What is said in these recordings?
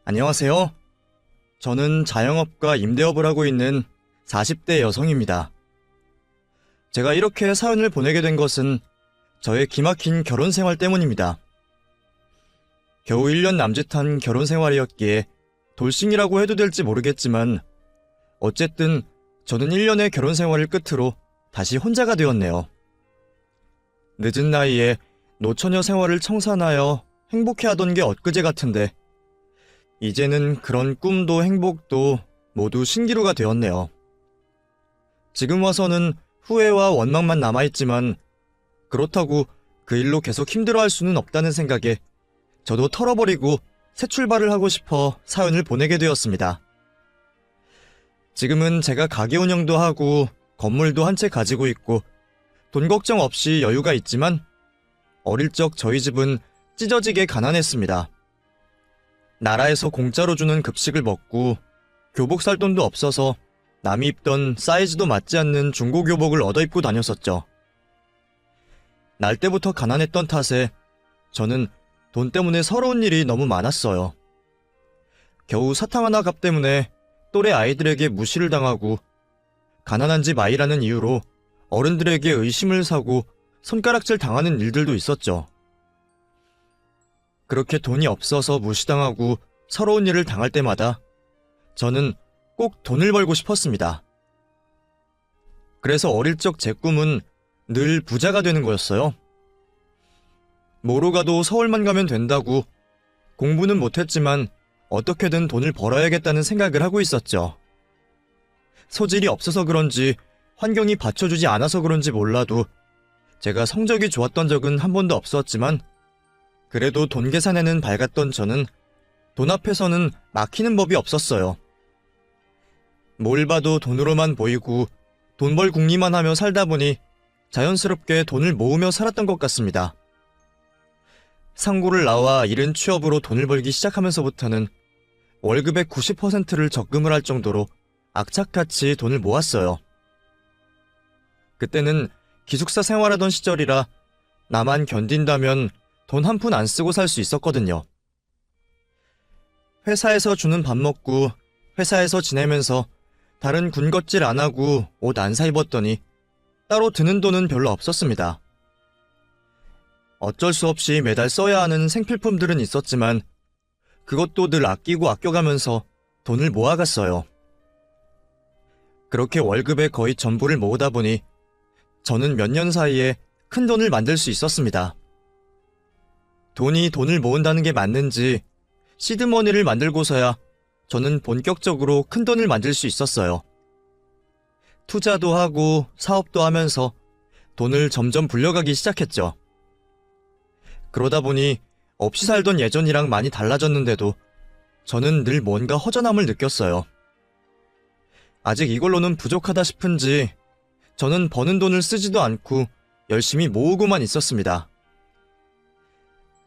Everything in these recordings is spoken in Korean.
안녕하세요. 저는 자영업과 임대업을 하고 있는 40대 여성입니다. 제가 이렇게 사연을 보내게 된 것은 저의 기막힌 결혼 생활 때문입니다. 겨우 1년 남짓한 결혼 생활이었기에 돌싱이라고 해도 될지 모르겠지만 어쨌든 저는 1년의 결혼 생활을 끝으로 다시 혼자가 되었네요. 늦은 나이에 노처녀 생활을 청산하여 행복해하던 게 엊그제 같은데 이제는 그런 꿈도 행복도 모두 신기루가 되었네요. 지금 와서는 후회와 원망만 남아있지만 그렇다고 그 일로 계속 힘들어할 수는 없다는 생각에 저도 털어버리고 새 출발을 하고 싶어 사연을 보내게 되었습니다. 지금은 제가 가게 운영도 하고 건물도 한 채 가지고 있고 돈 걱정 없이 여유가 있지만 어릴 적 저희 집은 찢어지게 가난했습니다. 나라에서 공짜로 주는 급식을 먹고 교복 살 돈도 없어서 남이 입던 사이즈도 맞지 않는 중고 교복을 얻어 입고 다녔었죠. 날 때부터 가난했던 탓에 저는 돈 때문에 서러운 일이 너무 많았어요. 겨우 사탕 하나 값 때문에 또래 아이들에게 무시를 당하고 가난한 집 아이라는 이유로 어른들에게 의심을 사고 손가락질 당하는 일들도 있었죠. 그렇게 돈이 없어서 무시당하고 서러운 일을 당할 때마다 저는 꼭 돈을 벌고 싶었습니다. 그래서 어릴 적 제 꿈은 늘 부자가 되는 거였어요. 뭐로 가도 서울만 가면 된다고 공부는 못했지만 어떻게든 돈을 벌어야겠다는 생각을 하고 있었죠. 소질이 없어서 그런지 환경이 받쳐주지 않아서 그런지 몰라도 제가 성적이 좋았던 적은 한 번도 없었지만 그래도 돈 계산에는 밝았던 저는 돈 앞에서는 막히는 법이 없었어요. 뭘 봐도 돈으로만 보이고 돈 벌 궁리만 하며 살다 보니 자연스럽게 돈을 모으며 살았던 것 같습니다. 상고를 나와 이른 취업으로 돈을 벌기 시작하면서부터는 월급의 90%를 적금을 할 정도로 악착같이 돈을 모았어요. 그때는 기숙사 생활하던 시절이라 나만 견딘다면 돈 한 푼 안 쓰고 살 수 있었거든요. 회사에서 주는 밥 먹고 회사에서 지내면서 다른 군것질 안 하고 옷 안 사 입었더니 따로 드는 돈은 별로 없었습니다. 어쩔 수 없이 매달 써야 하는 생필품들은 있었지만 그것도 늘 아끼고 아껴가면서 돈을 모아갔어요. 그렇게 월급의 거의 전부를 모으다 보니 저는 몇 년 사이에 큰 돈을 만들 수 있었습니다. 돈이 돈을 모은다는 게 맞는지 시드머니를 만들고서야 저는 본격적으로 큰 돈을 만들 수 있었어요. 투자도 하고 사업도 하면서 돈을 점점 불려가기 시작했죠. 그러다 보니 없이 살던 예전이랑 많이 달라졌는데도 저는 늘 뭔가 허전함을 느꼈어요. 아직 이걸로는 부족하다 싶은지 저는 버는 돈을 쓰지도 않고 열심히 모으고만 있었습니다.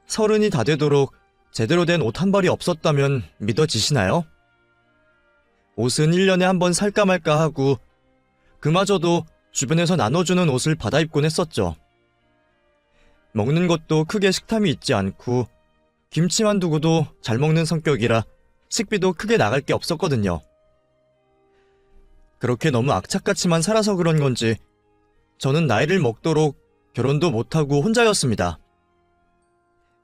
30이 다 되도록 제대로 된 옷 한 벌이 없었다면 믿어지시나요? 옷은 1년에 한 번 살까 말까 하고 그마저도 주변에서 나눠주는 옷을 받아 입곤 했었죠. 먹는 것도 크게 식탐이 있지 않고 김치만 두고도 잘 먹는 성격이라 식비도 크게 나갈 게 없었거든요. 그렇게 너무 악착같이만 살아서 그런 건지 저는 나이를 먹도록 결혼도 못하고 혼자였습니다.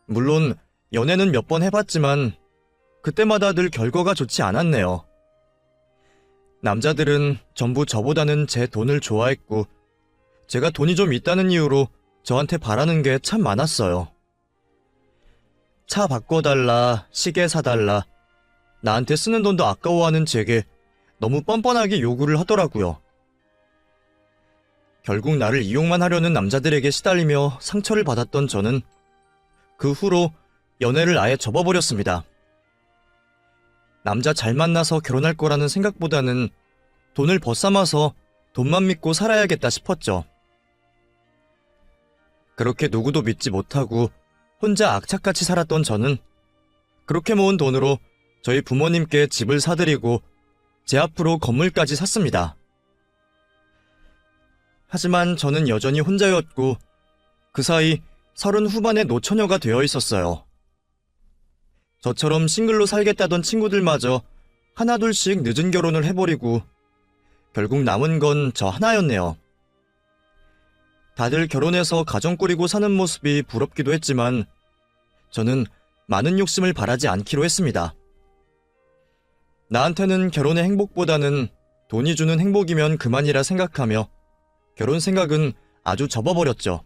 물론 연애는 몇 번 해봤지만 그때마다 늘 결과가 좋지 않았네요. 남자들은 전부 저보다는 제 돈을 좋아했고 제가 돈이 좀 있다는 이유로 저한테 바라는 게 참 많았어요. 차 바꿔달라, 시계 사달라, 나한테 쓰는 돈도 아까워하는 제게 너무 뻔뻔하게 요구를 하더라고요. 결국 나를 이용만 하려는 남자들에게 시달리며 상처를 받았던 저는 그 후로 연애를 아예 접어버렸습니다. 남자 잘 만나서 결혼할 거라는 생각보다는 돈을 벗삼아서 돈만 믿고 살아야겠다 싶었죠. 그렇게 누구도 믿지 못하고 혼자 악착같이 살았던 저는 그렇게 모은 돈으로 저희 부모님께 집을 사드리고 제 앞으로 건물까지 샀습니다. 하지만 저는 여전히 혼자였고 그 사이 30 후반의 노처녀가 되어 있었어요. 저처럼 싱글로 살겠다던 친구들마저 하나둘씩 늦은 결혼을 해버리고 결국 남은 건 저 하나였네요. 다들 결혼해서 가정 꾸리고 사는 모습이 부럽기도 했지만 저는 많은 욕심을 바라지 않기로 했습니다. 나한테는 결혼의 행복보다는 돈이 주는 행복이면 그만이라 생각하며 결혼 생각은 아주 접어버렸죠.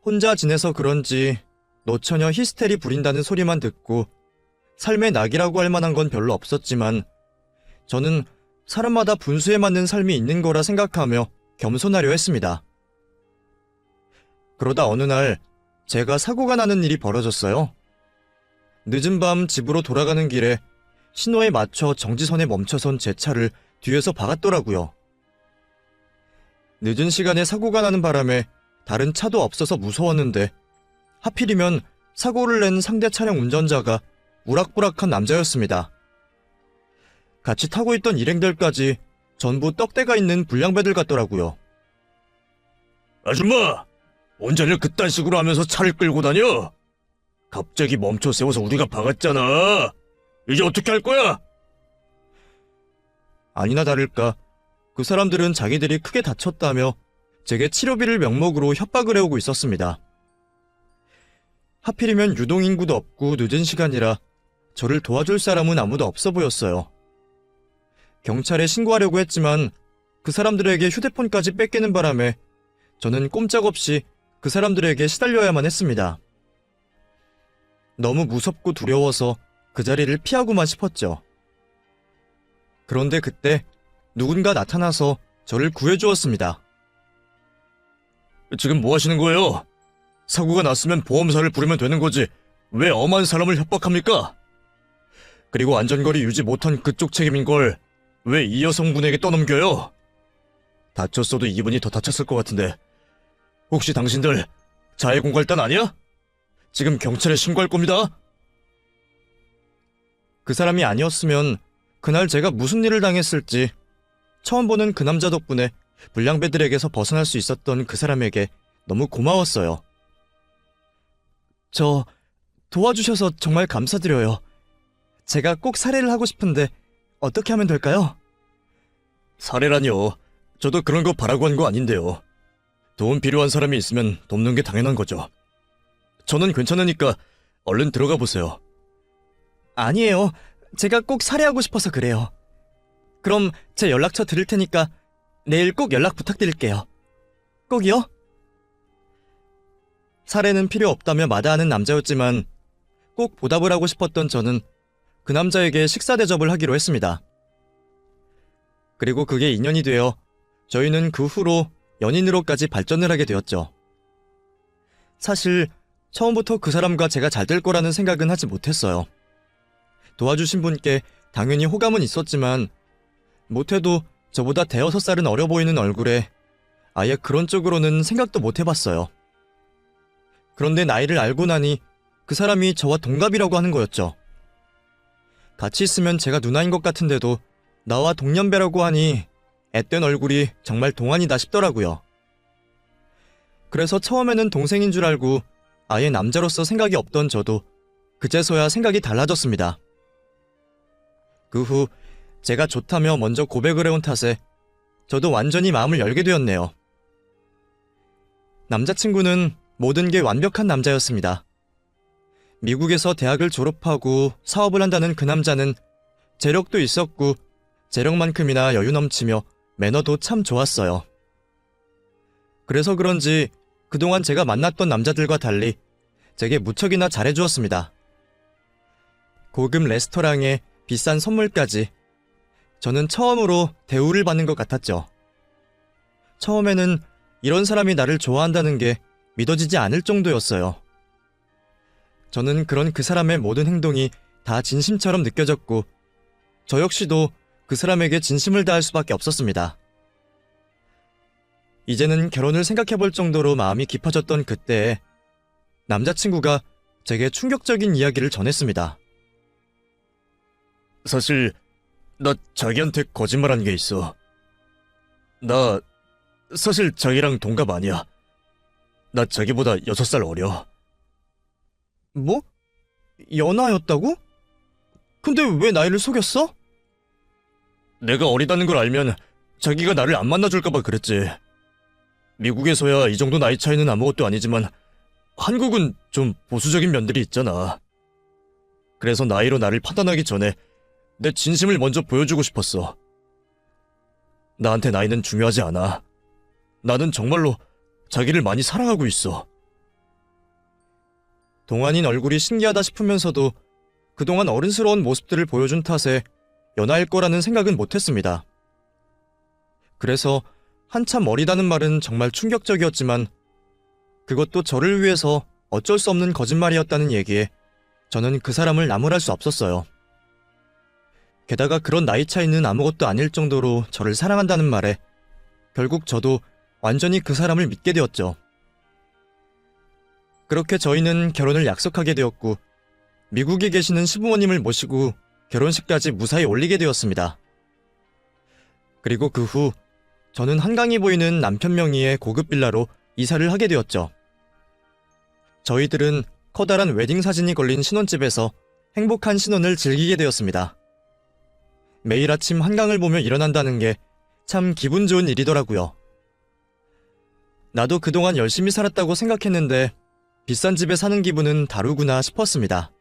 혼자 지내서 그런지 노처녀 히스테리 부린다는 소리만 듣고 삶의 낙이라고 할 만한 건 별로 없었지만 저는 사람마다 분수에 맞는 삶이 있는 거라 생각하며 겸손하려 했습니다. 그러다 어느 날 제가 사고가 나는 일이 벌어졌어요. 늦은 밤 집으로 돌아가는 길에 신호에 맞춰 정지선에 멈춰선 제 차를 뒤에서 박았더라고요. 늦은 시간에 사고가 나는 바람에 다른 차도 없어서 무서웠는데 하필이면 사고를 낸 상대 차량 운전자가 우락부락한 남자였습니다. 같이 타고 있던 일행들까지 전부 떡대가 있는 불량배들 같더라고요. 아줌마! 운전을 그딴 식으로 하면서 차를 끌고 다녀? 갑자기 멈춰 세워서 우리가 박았잖아. 이제 어떻게 할 거야? 아니나 다를까 그 사람들은 자기들이 크게 다쳤다며 제게 치료비를 명목으로 협박을 해오고 있었습니다. 하필이면 유동인구도 없고 늦은 시간이라 저를 도와줄 사람은 아무도 없어 보였어요. 경찰에 신고하려고 했지만 그 사람들에게 휴대폰까지 뺏기는 바람에 저는 꼼짝없이 그 사람들에게 시달려야만 했습니다. 너무 무섭고 두려워서 그 자리를 피하고만 싶었죠. 그런데 그때 누군가 나타나서 저를 구해주었습니다. 지금 뭐 하시는 거예요? 사고가 났으면 보험사를 부르면 되는 거지. 왜 엄한 사람을 협박합니까? 그리고 안전거리 유지 못한 그쪽 책임인 걸 왜 이 여성분에게 떠넘겨요? 다쳤어도 이분이 더 다쳤을 것 같은데 혹시 당신들 자해공갈단 아니야? 지금 경찰에 신고할 겁니다. 그 사람이 아니었으면 그날 제가 무슨 일을 당했을지 처음 보는 그 남자 덕분에 불량배들에게서 벗어날 수 있었던 그 사람에게 너무 고마웠어요. 저 도와주셔서 정말 감사드려요. 제가 꼭 살해를 하고 싶은데 어떻게 하면 될까요? 살해라뇨. 저도 그런 거 바라고 한 거 아닌데요. 도움 필요한 사람이 있으면 돕는 게 당연한 거죠. 저는 괜찮으니까 얼른 들어가 보세요. 아니에요. 제가 꼭 살해하고 싶어서 그래요. 그럼 제 연락처 드릴 테니까 내일 꼭 연락 부탁드릴게요. 꼭이요? 살해는 필요 없다며 마다하는 남자였지만 꼭 보답을 하고 싶었던 저는 그 남자에게 식사 대접을 하기로 했습니다. 그리고 그게 인연이 되어 저희는 그 후로 연인으로까지 발전을 하게 되었죠. 사실 처음부터 그 사람과 제가 잘 될 거라는 생각은 하지 못했어요. 도와주신 분께 당연히 호감은 있었지만 못해도 저보다 대여섯 살은 어려 보이는 얼굴에 아예 그런 쪽으로는 생각도 못 해봤어요. 그런데 나이를 알고 나니 그 사람이 저와 동갑이라고 하는 거였죠. 같이 있으면 제가 누나인 것 같은데도 나와 동년배라고 하니 앳된 얼굴이 정말 동안이다 싶더라고요. 그래서 처음에는 동생인 줄 알고 아예 남자로서 생각이 없던 저도 그제서야 생각이 달라졌습니다. 그 후 제가 좋다며 먼저 고백을 해온 탓에 저도 완전히 마음을 열게 되었네요. 남자친구는 모든 게 완벽한 남자였습니다. 미국에서 대학을 졸업하고 사업을 한다는 그 남자는 재력도 있었고 재력만큼이나 여유 넘치며 매너도 참 좋았어요. 그래서 그런지 그동안 제가 만났던 남자들과 달리 제게 무척이나 잘해주었습니다. 고급 레스토랑에 비싼 선물까지 저는 처음으로 대우를 받는 것 같았죠. 처음에는 이런 사람이 나를 좋아한다는 게 믿어지지 않을 정도였어요. 저는 그런 그 사람의 모든 행동이 다 진심처럼 느껴졌고 저 역시도 그 사람에게 진심을 다할 수밖에 없었습니다. 이제는 결혼을 생각해볼 정도로 마음이 깊어졌던 그때에 남자친구가 제게 충격적인 이야기를 전했습니다. 사실 나 자기한테 거짓말한 게 있어. 나 사실 자기랑 동갑 아니야. 나 자기보다 6살 어려. 뭐? 연하였다고? 근데 왜 나이를 속였어? 내가 어리다는 걸 알면 자기가 나를 안 만나줄까봐 그랬지. 미국에서야 이 정도 나이 차이는 아무것도 아니지만 한국은 좀 보수적인 면들이 있잖아. 그래서 나이로 나를 판단하기 전에 내 진심을 먼저 보여주고 싶었어. 나한테 나이는 중요하지 않아. 나는 정말로 자기를 많이 사랑하고 있어. 동안인 얼굴이 신기하다 싶으면서도 그동안 어른스러운 모습들을 보여준 탓에 연하일 거라는 생각은 못했습니다. 그래서 한참 어리다는 말은 정말 충격적이었지만 그것도 저를 위해서 어쩔 수 없는 거짓말이었다는 얘기에 저는 그 사람을 나무랄 수 없었어요. 게다가 그런 나이 차이는 아무것도 아닐 정도로 저를 사랑한다는 말에 결국 저도 완전히 그 사람을 믿게 되었죠. 그렇게 저희는 결혼을 약속하게 되었고 미국에 계시는 시부모님을 모시고 결혼식까지 무사히 올리게 되었습니다. 그리고 그 후 저는 한강이 보이는 남편 명의의 고급 빌라로 이사를 하게 되었죠. 저희들은 커다란 웨딩 사진이 걸린 신혼집에서 행복한 신혼을 즐기게 되었습니다. 매일 아침 한강을 보며 일어난다는 게 참 기분 좋은 일이더라고요. 나도 그동안 열심히 살았다고 생각했는데 비싼 집에 사는 기분은 다르구나 싶었습니다.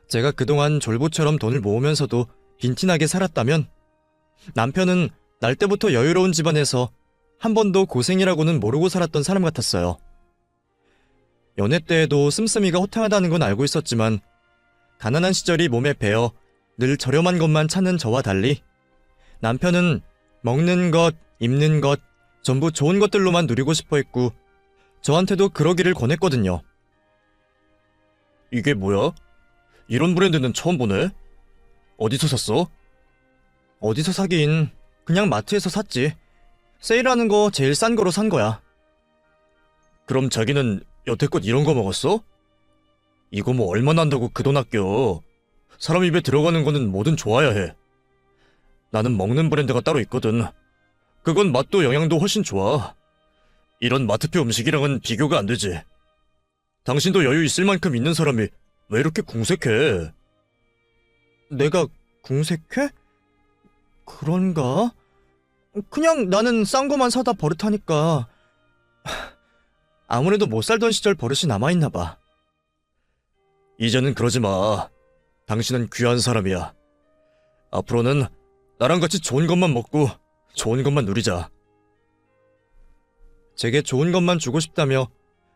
제가 그동안 졸부처럼 돈을 모으면서도 빈티나게 살았다면 남편은 날 때부터 여유로운 집안에서 한 번도 고생이라고는 모르고 살았던 사람 같았어요. 연애 때에도 씀씀이가 호탕하다는 건 알고 있었지만 가난한 시절이 몸에 배어 늘 저렴한 것만 찾는 저와 달리 남편은 먹는 것, 입는 것 전부 좋은 것들로만 누리고 싶어 했고 저한테도 그러기를 권했거든요. 이게 뭐야? 이런 브랜드는 처음 보네? 어디서 샀어? 어디서 사긴 그냥 마트에서 샀지. 세일하는 거 제일 싼 거로 산 거야. 그럼 자기는 여태껏 이런 거 먹었어? 이거 뭐 얼마나 한다고 그 돈 아껴. 사람 입에 들어가는 거는 뭐든 좋아야 해. 나는 먹는 브랜드가 따로 있거든. 그건 맛도 영양도 훨씬 좋아. 이런 마트표 음식이랑은 비교가 안 되지. 당신도 여유 있을 만큼 있는 사람이 왜 이렇게 궁색해? 내가 궁색해? 그런가? 그냥 나는 싼 거만 사다 버릇하니까 아무래도 못 살던 시절 버릇이 남아있나 봐. 이제는 그러지 마. 당신은 귀한 사람이야. 앞으로는 나랑 같이 좋은 것만 먹고 좋은 것만 누리자. 제게 좋은 것만 주고 싶다며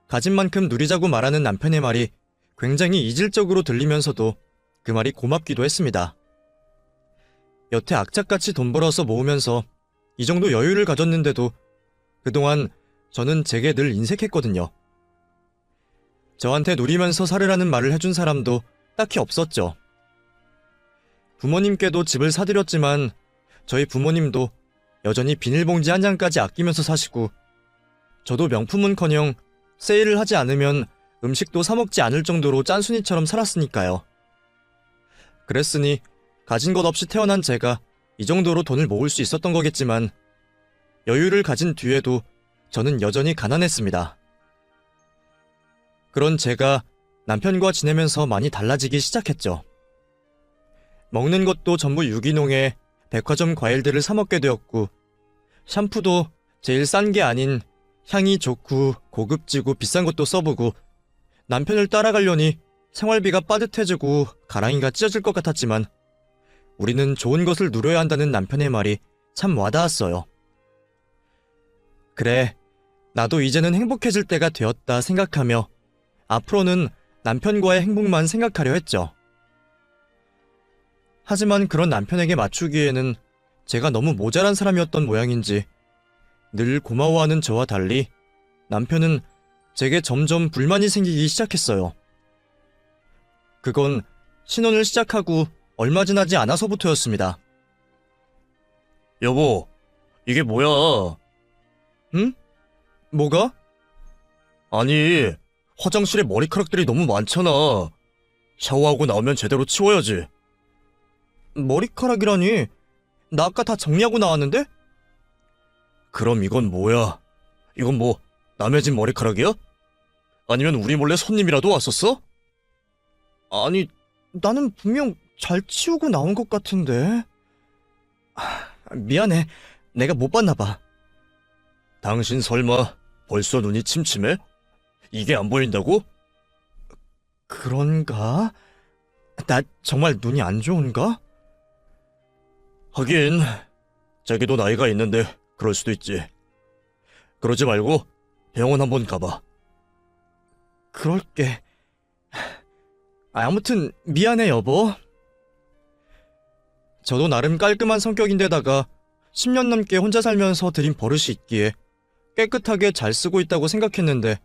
가진 만큼 누리자고 말하는 남편의 말이 굉장히 이질적으로 들리면서도 그 말이 고맙기도 했습니다. 여태 악착같이 돈 벌어서 모으면서 이 정도 여유를 가졌는데도 그동안 저는 제게 늘 인색했거든요. 저한테 누리면서 살으라는 말을 해준 사람도 딱히 없었죠. 부모님께도 집을 사드렸지만 저희 부모님도 여전히 비닐봉지 한 장까지 아끼면서 사시고 저도 명품은커녕 세일을 하지 않으면 음식도 사 먹지 않을 정도로 짠순이처럼 살았으니까요. 그랬으니 가진 것 없이 태어난 제가 이 정도로 돈을 모을 수 있었던 거겠지만 여유를 가진 뒤에도 저는 여전히 가난했습니다. 그런 제가 남편과 지내면서 많이 달라지기 시작했죠. 먹는 것도 전부 유기농에 백화점 과일들을 사 먹게 되었고 샴푸도 제일 싼 게 아닌 향이 좋고 고급지고 비싼 것도 써보고 남편을 따라가려니 생활비가 빠듯해지고 가랑이가 찢어질 것 같았지만 우리는 좋은 것을 누려야 한다는 남편의 말이 참 와닿았어요. 그래, 나도 이제는 행복해질 때가 되었다 생각하며 앞으로는 남편과의 행복만 생각하려 했죠. 하지만 그런 남편에게 맞추기에는 제가 너무 모자란 사람이었던 모양인지 늘 고마워하는 저와 달리 남편은 제게 점점 불만이 생기기 시작했어요. 그건 신혼을 시작하고 얼마 지나지 않아서부터였습니다. 여보, 이게 뭐야? 응? 뭐가? 아니, 화장실에 머리카락들이 너무 많잖아. 샤워하고 나오면 제대로 치워야지. 머리카락이라니? 나 아까 다 정리하고 나왔는데? 그럼 이건 뭐야? 이건 뭐 남의 집 머리카락이야? 아니면 우리 몰래 손님이라도 왔었어? 아니, 나는 분명 잘 치우고 나온 것 같은데. 미안해. 내가 못 봤나 봐. 당신 설마 벌써 눈이 침침해? 이게 안 보인다고? 그런가? 나 정말 눈이 안 좋은가? 하긴 자기도 나이가 있는데 그럴 수도 있지. 그러지 말고 병원 한번 가봐. 그럴게. 아무튼 미안해, 여보. 저도 나름 깔끔한 성격인데다가 10년 넘게 혼자 살면서 들인 버릇이 있기에 깨끗하게 잘 쓰고 있다고 생각했는데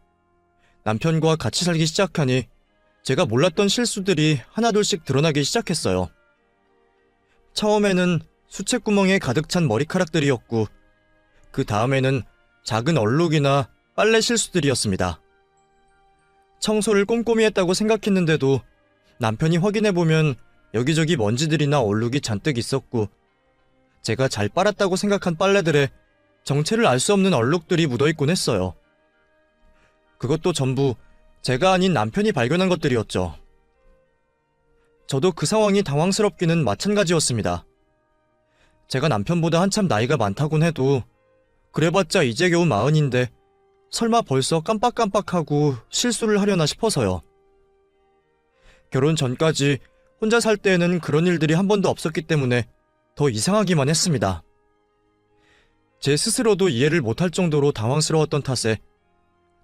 남편과 같이 살기 시작하니 제가 몰랐던 실수들이 하나둘씩 드러나기 시작했어요. 처음에는 수채구멍에 가득 찬 머리카락들이었고 그 다음에는 작은 얼룩이나 빨래 실수들이었습니다. 청소를 꼼꼼히 했다고 생각했는데도 남편이 확인해보면 여기저기 먼지들이나 얼룩이 잔뜩 있었고 제가 잘 빨았다고 생각한 빨래들에 정체를 알 수 없는 얼룩들이 묻어있곤 했어요. 그것도 전부 제가 아닌 남편이 발견한 것들이었죠. 저도 그 상황이 당황스럽기는 마찬가지였습니다. 제가 남편보다 한참 나이가 많다곤 해도 그래봤자 이제 겨우 40인데 설마 벌써 깜빡깜빡하고 실수를 하려나 싶어서요. 결혼 전까지 혼자 살 때에는 그런 일들이 한 번도 없었기 때문에 더 이상하기만 했습니다. 제 스스로도 이해를 못할 정도로 당황스러웠던 탓에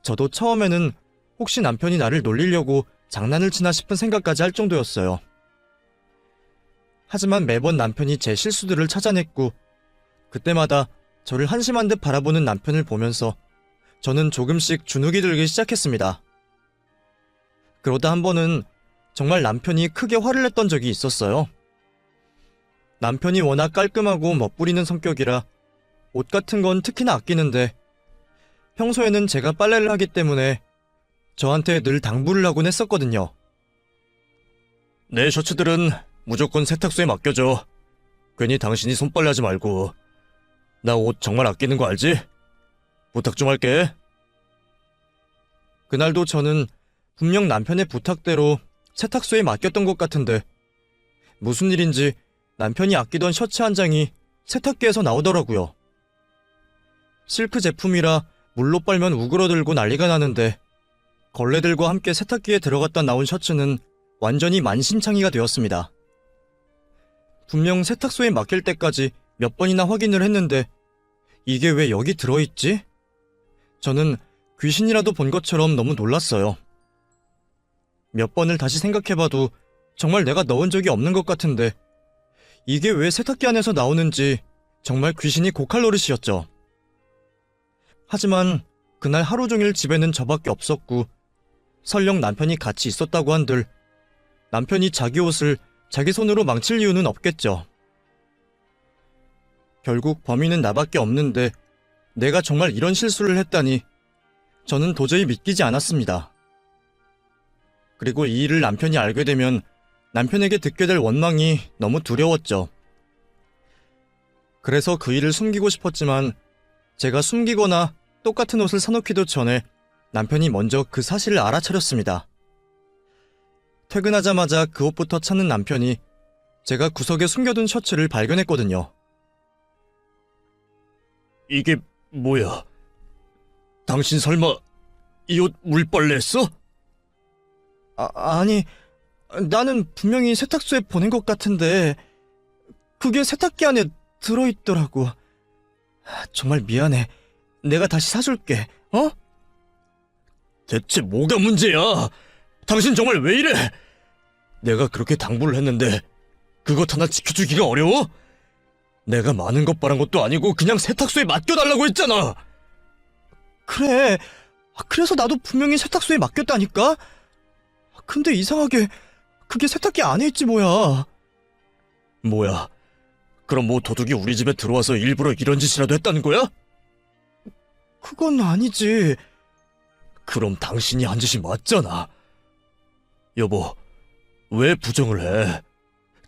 저도 처음에는 혹시 남편이 나를 놀리려고 장난을 치나 싶은 생각까지 할 정도였어요. 하지만 매번 남편이 제 실수들을 찾아냈고 그때마다 저를 한심한 듯 바라보는 남편을 보면서 저는 조금씩 주눅이 들기 시작했습니다. 그러다 한 번은 정말 남편이 크게 화를 냈던 적이 있었어요. 남편이 워낙 깔끔하고 멋부리는 성격이라 옷 같은 건 특히나 아끼는데 평소에는 제가 빨래를 하기 때문에 저한테 늘 당부를 하곤 했었거든요. 내 셔츠들은 무조건 세탁소에 맡겨줘. 괜히 당신이 손빨래하지 말고. 나 옷 정말 아끼는 거 알지? 부탁 좀 할게. 그날도 저는 분명 남편의 부탁대로 세탁소에 맡겼던 것 같은데 무슨 일인지 남편이 아끼던 셔츠 한 장이 세탁기에서 나오더라고요. 실크 제품이라 물로 빨면 우그러들고 난리가 나는데 걸레들과 함께 세탁기에 들어갔다 나온 셔츠는 완전히 만신창이가 되었습니다. 분명 세탁소에 맡길 때까지 몇 번이나 확인을 했는데 이게 왜 여기 들어있지? 저는 귀신이라도 본 것처럼 너무 놀랐어요. 몇 번을 다시 생각해봐도 정말 내가 넣은 적이 없는 것 같은데 이게 왜 세탁기 안에서 나오는지 정말 귀신이 고칼 노릇이었죠. 하지만 그날 하루 종일 집에는 저밖에 없었고 설령 남편이 같이 있었다고 한들 남편이 자기 옷을 자기 손으로 망칠 이유는 없겠죠. 결국 범인은 나밖에 없는데 내가 정말 이런 실수를 했다니 저는 도저히 믿기지 않았습니다. 그리고 이 일을 남편이 알게 되면 남편에게 듣게 될 원망이 너무 두려웠죠. 그래서 그 일을 숨기고 싶었지만 제가 숨기거나 똑같은 옷을 사놓기도 전에 남편이 먼저 그 사실을 알아차렸습니다. 퇴근하자마자 그 옷부터 찾는 남편이 제가 구석에 숨겨둔 셔츠를 발견했거든요. 이게 뭐야? 당신 설마 이 옷 물빨래 했어? 아니, 나는 분명히 세탁소에 보낸 것 같은데 그게 세탁기 안에 들어있더라고. 정말 미안해. 내가 다시 사줄게. 어? 대체 뭐가 문제야? 당신 정말 왜 이래? 내가 그렇게 당부를 했는데 그것 하나 지켜주기가 어려워? 내가 많은 것 바란 것도 아니고 그냥 세탁소에 맡겨달라고 했잖아. 그래. 그래서 나도 분명히 세탁소에 맡겼다니까? 근데 이상하게 그게 세탁기 안에 있지 뭐야. 뭐야? 그럼 뭐 도둑이 우리 집에 들어와서 일부러 이런 짓이라도 했다는 거야? 그건 아니지. 그럼 당신이 한 짓이 맞잖아. 여보, 왜 부정을 해?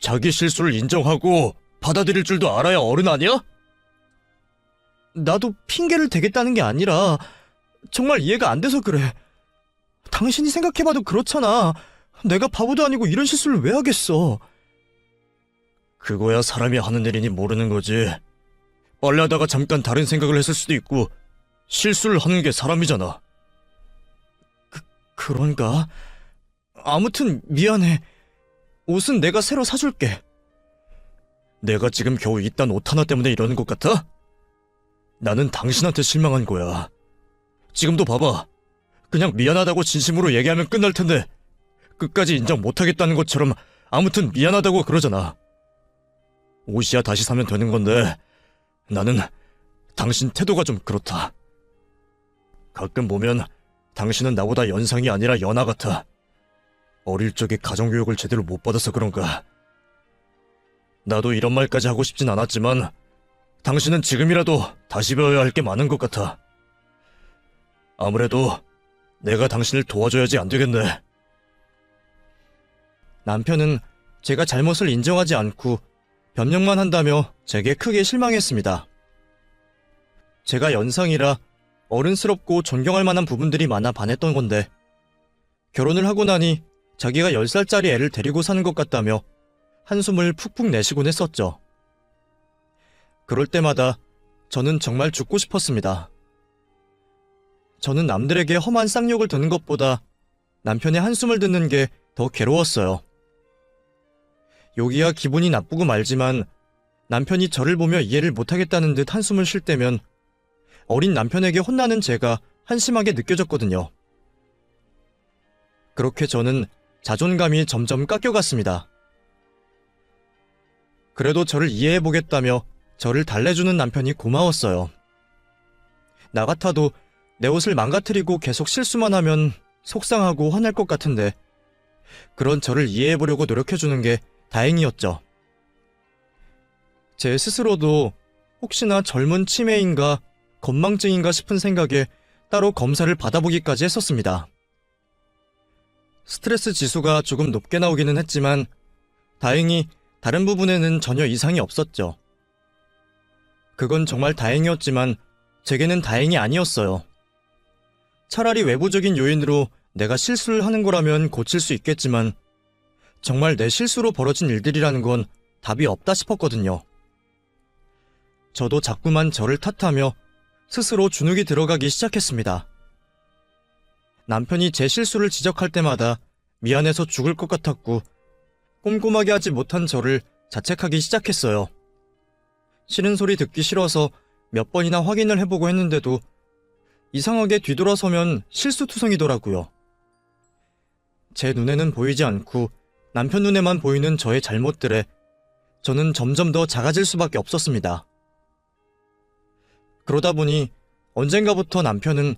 자기 실수를 인정하고 받아들일 줄도 알아야 어른 아니야? 나도 핑계를 대겠다는 게 아니라 정말 이해가 안 돼서 그래. 당신이 생각해봐도 그렇잖아. 내가 바보도 아니고 이런 실수를 왜 하겠어? 그거야 사람이 하는 일이니 모르는 거지. 빨래하다가 잠깐 다른 생각을 했을 수도 있고 실수를 하는 게 사람이잖아. 그런가? 아무튼 미안해. 옷은 내가 새로 사줄게. 내가 지금 겨우 이딴 옷 하나 때문에 이러는 것 같아? 나는 당신한테 실망한 거야. 지금도 봐봐. 그냥 미안하다고 진심으로 얘기하면 끝날 텐데 끝까지 인정 못하겠다는 것처럼 아무튼 미안하다고 그러잖아. 옷이야 다시 사면 되는 건데 나는 당신 태도가 좀 그렇다. 가끔 보면 당신은 나보다 연상이 아니라 연하 같아. 어릴 적에 가정교육을 제대로 못 받아서 그런가. 나도 이런 말까지 하고 싶진 않았지만 당신은 지금이라도 다시 배워야 할 게 많은 것 같아. 아무래도 내가 당신을 도와줘야지 안 되겠네. 남편은 제가 잘못을 인정하지 않고 변명만 한다며 제게 크게 실망했습니다. 제가 연상이라 어른스럽고 존경할 만한 부분들이 많아 반했던 건데 결혼을 하고 나니 자기가 10살짜리 애를 데리고 사는 것 같다며 한숨을 푹푹 내쉬곤 했었죠. 그럴 때마다 저는 정말 죽고 싶었습니다. 저는 남들에게 험한 쌍욕을 듣는 것보다 남편의 한숨을 듣는 게 더 괴로웠어요. 여기야 기분이 나쁘고 말지만 남편이 저를 보며 이해를 못하겠다는 듯 한숨을 쉴 때면 어린 남편에게 혼나는 제가 한심하게 느껴졌거든요. 그렇게 저는 자존감이 점점 깎여갔습니다. 그래도 저를 이해해보겠다며 저를 달래주는 남편이 고마웠어요. 나 같아도 내 옷을 망가뜨리고 계속 실수만 하면 속상하고 화날 것 같은데 그런 저를 이해해보려고 노력해주는 게 다행이었죠. 제 스스로도 혹시나 젊은 치매인가 건망증인가 싶은 생각에 따로 검사를 받아보기까지 했었습니다. 스트레스 지수가 조금 높게 나오기는 했지만 다행히 다른 부분에는 전혀 이상이 없었죠. 그건 정말 다행이었지만 제게는 다행이 아니었어요. 차라리 외부적인 요인으로 내가 실수를 하는 거라면 고칠 수 있겠지만 정말 내 실수로 벌어진 일들이라는 건 답이 없다 싶었거든요. 저도 자꾸만 저를 탓하며 스스로 주눅이 들어가기 시작했습니다. 남편이 제 실수를 지적할 때마다 미안해서 죽을 것 같았고 꼼꼼하게 하지 못한 저를 자책하기 시작했어요. 싫은 소리 듣기 싫어서 몇 번이나 확인을 해보고 했는데도 이상하게 뒤돌아서면 실수투성이더라고요. 제 눈에는 보이지 않고 남편 눈에만 보이는 저의 잘못들에 저는 점점 더 작아질 수밖에 없었습니다. 그러다 보니 언젠가부터 남편은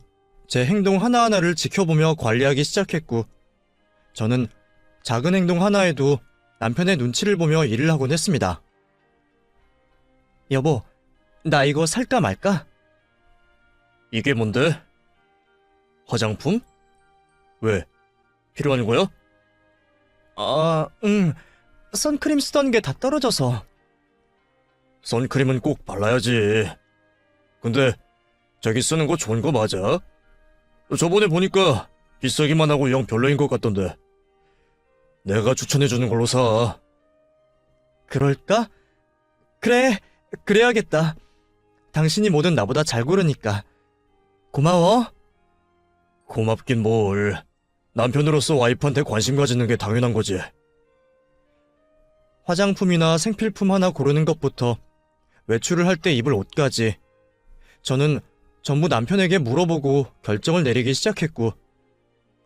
제 행동 하나하나를 지켜보며 관리하기 시작했고 저는 작은 행동 하나에도 남편의 눈치를 보며 일을 하곤 했습니다. 여보, 나 이거 살까 말까? 이게 뭔데? 화장품? 왜? 필요한 거야? 선크림 쓰던 게 다 떨어져서. 선크림은 꼭 발라야지. 근데 저기 쓰는 거 좋은 거 맞아? 저번에 보니까 비싸기만 하고 영 별로인 것 같던데. 내가 추천해주는 걸로 사. 그럴까? 그래, 그래야겠다. 당신이 뭐든 나보다 잘 고르니까. 고마워. 고맙긴 뭘. 남편으로서 와이프한테 관심 가지는 게 당연한 거지. 화장품이나 생필품 하나 고르는 것부터 외출을 할 때 입을 옷까지 저는 전부 남편에게 물어보고 결정을 내리기 시작했고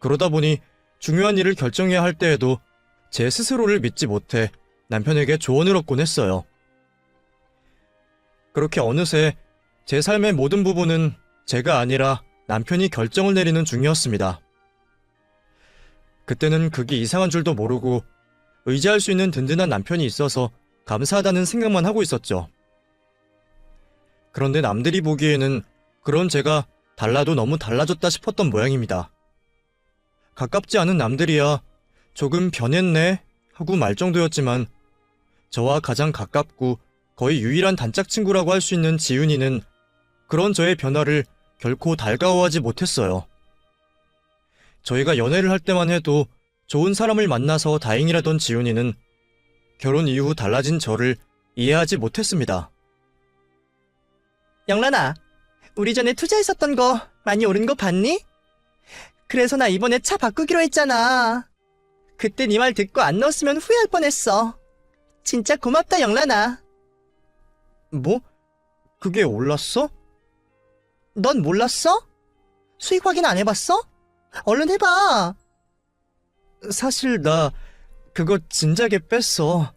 그러다 보니 중요한 일을 결정해야 할 때에도 제 스스로를 믿지 못해 남편에게 조언을 얻곤 했어요. 그렇게 어느새 제 삶의 모든 부분은 제가 아니라 남편이 결정을 내리는 중이었습니다. 그때는 그게 이상한 줄도 모르고 의지할 수 있는 든든한 남편이 있어서 감사하다는 생각만 하고 있었죠. 그런데 남들이 보기에는 그런 제가 달라도 너무 달라졌다 싶었던 모양입니다. 가깝지 않은 남들이야 조금 변했네 하고 말 정도였지만 저와 가장 가깝고 거의 유일한 단짝 친구라고 할 수 있는 지윤이는 그런 저의 변화를 결코 달가워하지 못했어요. 저희가 연애를 할 때만 해도 좋은 사람을 만나서 다행이라던 지훈이는 결혼 이후 달라진 저를 이해하지 못했습니다. 영란아, 우리 전에 투자했었던 거 많이 오른 거 봤니? 그래서 나 이번에 차 바꾸기로 했잖아. 그때 네 말 듣고 안 넣었으면 후회할 뻔했어. 진짜 고맙다, 영란아. 뭐? 그게 올랐어? 넌 몰랐어? 수익 확인 안 해봤어? 얼른 해봐. 사실 나 그거 진작에 뺐어.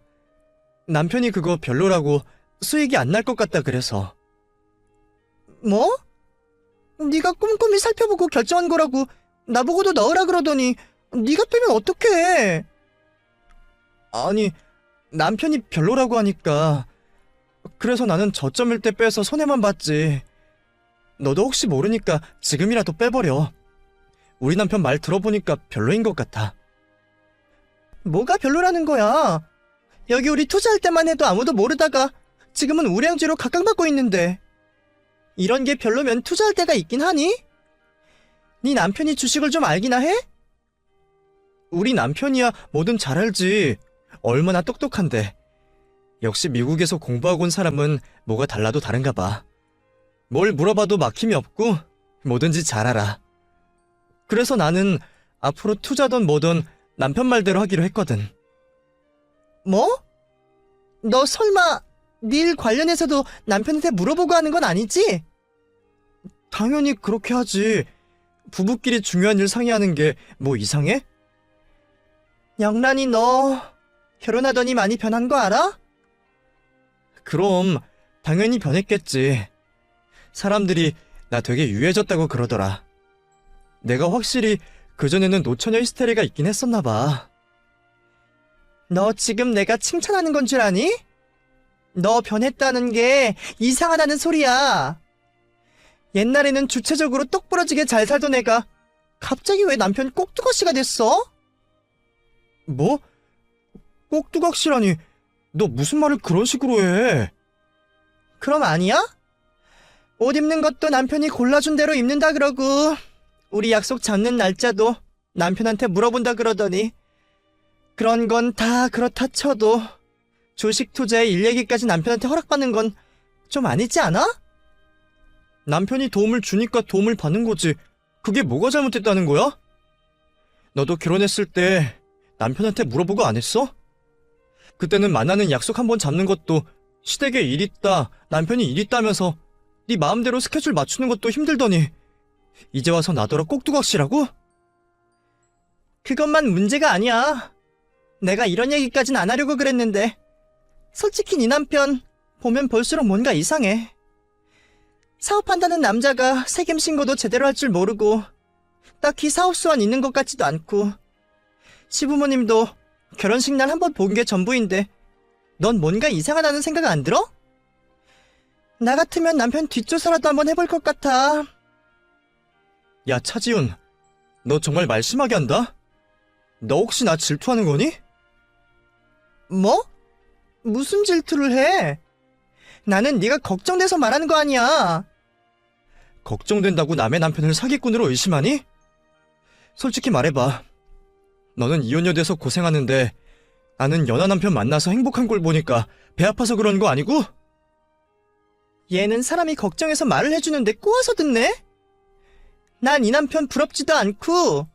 남편이 그거 별로라고 수익이 안 날 것 같다 그래서. 뭐? 네가 꼼꼼히 살펴보고 결정한 거라고 나보고도 넣으라 그러더니 네가 빼면 어떡해? 아니, 남편이 별로라고 하니까. 그래서 나는 저점일 때 빼서 손해만 봤지. 너도 혹시 모르니까 지금이라도 빼버려. 우리 남편 말 들어보니까 별로인 것 같아. 뭐가 별로라는 거야? 여기 우리 투자할 때만 해도 아무도 모르다가 지금은 우량주로 각광받고 있는데 이런 게 별로면 투자할 때가 있긴 하니? 네 남편이 주식을 좀 알기나 해? 우리 남편이야 뭐든 잘 알지. 얼마나 똑똑한데. 역시 미국에서 공부하고 온 사람은 뭐가 달라도 다른가 봐. 뭘 물어봐도 막힘이 없고 뭐든지 잘 알아. 그래서 나는 앞으로 투자든 뭐든 남편 말대로 하기로 했거든. 뭐? 너 설마 네 일 관련해서도 남편한테 물어보고 하는 건 아니지? 당연히 그렇게 하지. 부부끼리 중요한 일 상의하는 게 뭐 이상해? 영란이 너 결혼하더니 많이 변한 거 알아? 그럼 당연히 변했겠지. 사람들이 나 되게 유해졌다고 그러더라. 내가 확실히 그전에는 노처녀 히스테리가 있긴 했었나 봐. 너 지금 내가 칭찬하는 건 줄 아니? 너 변했다는 게 이상하다는 소리야. 옛날에는 주체적으로 똑부러지게 잘 살던 애가 갑자기 왜 남편 꼭두각시가 됐어? 뭐? 꼭두각시라니. 너 무슨 말을 그런 식으로 해? 그럼 아니야? 옷 입는 것도 남편이 골라준 대로 입는다 그러고 우리 약속 잡는 날짜도 남편한테 물어본다 그러더니 그런 건 다 그렇다 쳐도 주식 투자에 일 얘기까지 남편한테 허락받는 건 좀 아니지 않아? 남편이 도움을 주니까 도움을 받는 거지. 그게 뭐가 잘못됐다는 거야? 너도 결혼했을 때 남편한테 물어보고 안 했어? 그때는 만나는 약속 한번 잡는 것도 시댁에 일 있다, 남편이 일 있다면서 네 마음대로 스케줄 맞추는 것도 힘들더니 이제 와서 나더러 꼭두각시라고? 그것만 문제가 아니야. 내가 이런 얘기까진 안 하려고 그랬는데 솔직히 네 남편 보면 볼수록 뭔가 이상해. 사업한다는 남자가 세금 신고도 제대로 할 줄 모르고 딱히 사업 수완 있는 것 같지도 않고 시부모님도 결혼식 날 한 번 본 게 전부인데 넌 뭔가 이상하다는 생각 안 들어? 나 같으면 남편 뒷조사라도 한번 해볼 것 같아. 야, 차지훈. 너 정말 말 심하게 한다? 너 혹시 나 질투하는 거니? 뭐? 무슨 질투를 해? 나는 네가 걱정돼서 말하는 거 아니야. 걱정된다고 남의 남편을 사기꾼으로 의심하니? 솔직히 말해봐. 너는 이혼녀 돼서 고생하는데 나는 연하 남편 만나서 행복한 걸 보니까 배 아파서 그런 거 아니고? 얘는 사람이 걱정해서 말을 해주는데 꼬아서 듣네? 난 이 남편 부럽지도 않고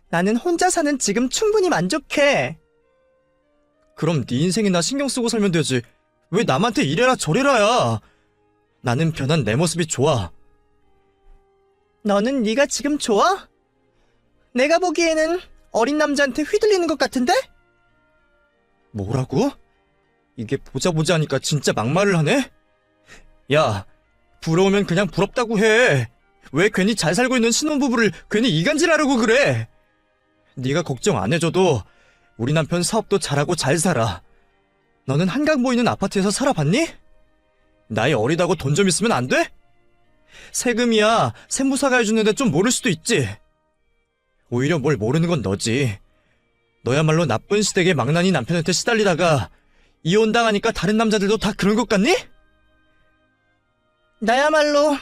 나는 혼자 사는 지금 충분히 만족해. 그럼 네 인생이나 신경 쓰고 살면 되지. 왜 남한테 이래라 저래라야. 나는 변한 내 모습이 좋아. 너는 네가 지금 좋아? 내가 보기에는 어린 남자한테 휘둘리는 것 같은데? 뭐라고? 이게 보자 하니까 진짜 막말을 하네? 야, 부러우면 그냥 부럽다고 해. 왜 괜히 잘 살고 있는 신혼부부를 괜히 이간질하려고 그래? 네가 걱정 안 해줘도 우리 남편 사업도 잘하고 잘 살아. 너는 한강 보이는 아파트에서 살아봤니? 나이 어리다고 돈 좀 있으면 안 돼? 세금이야 세무사가 해주는데 좀 모를 수도 있지. 오히려 뭘 모르는 건 너지. 너야말로 나쁜 시댁의 망나니 남편한테 시달리다가 이혼당하니까 다른 남자들도 다 그런 것 같니? 나야말로